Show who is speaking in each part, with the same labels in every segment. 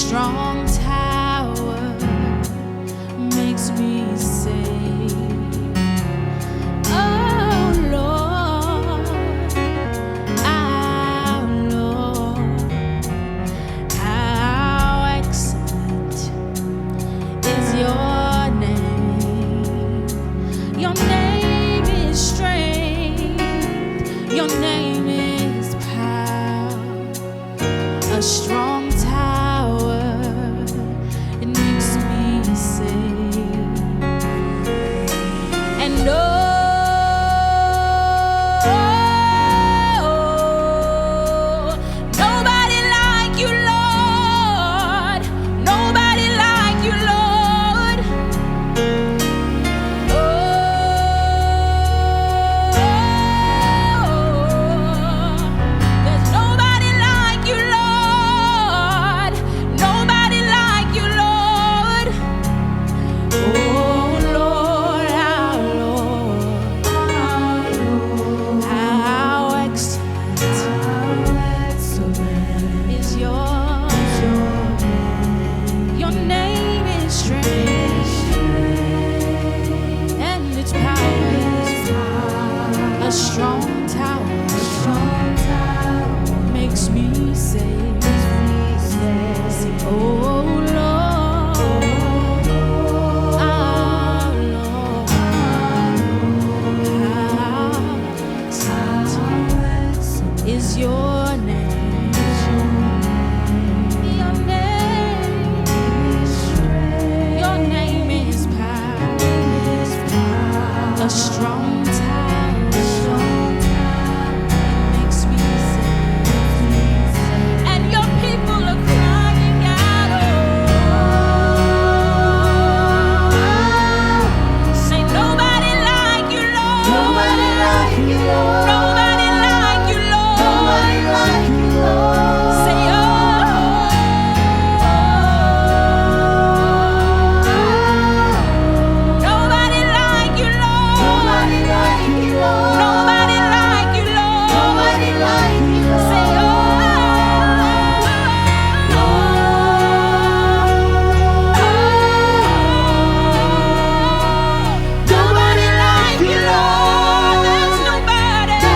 Speaker 1: strong tower makes me safe. Oh Lord, our Lord, how excellent is your name. Your name is strength. Your name is power. A strong tower, it makes me safe. And nobody like you, Lord. Nobody like you, Lord. There's nobody like you, Lord. Nobody like you, Lord. Oh Lord, our Lord, how excellent is your name. Your name is strength, and its power a strong tower makes me safe. Oh Lord, our Lord, how excellent is your name. Your name is power, a strong tower makes me safe. And your people are crying out, oh, say nobody like you, Lord. Nobody like you, Lord. Nobody like you, Lord. Nobody like you, Lord. Say oh, nobody like you, Lord. Nobody like you, Lord. Nobody like you, Lord. Nobody like you, Lord. Say oh, nobody like you, Lord. There's nobody.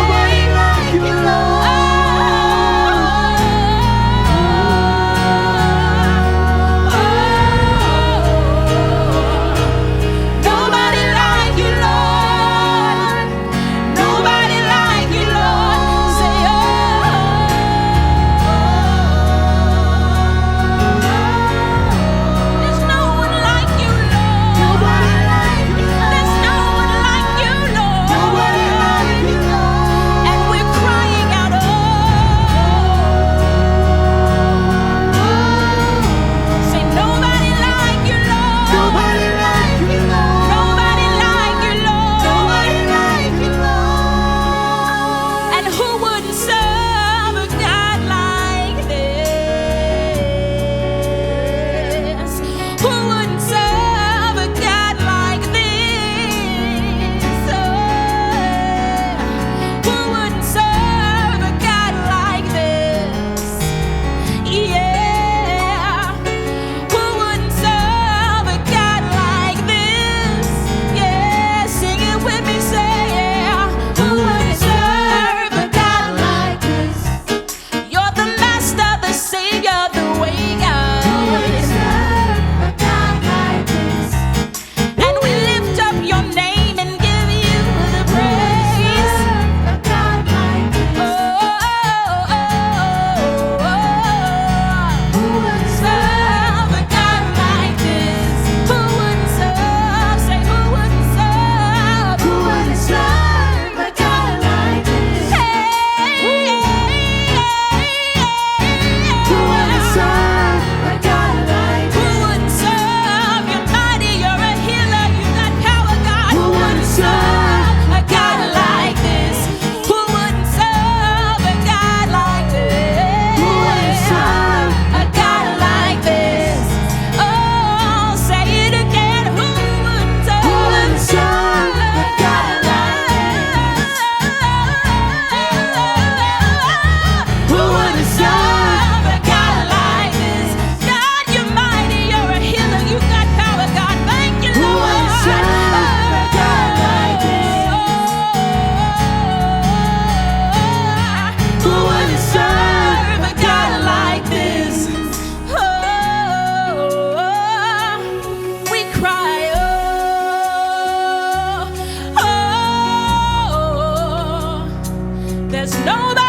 Speaker 1: There's nobody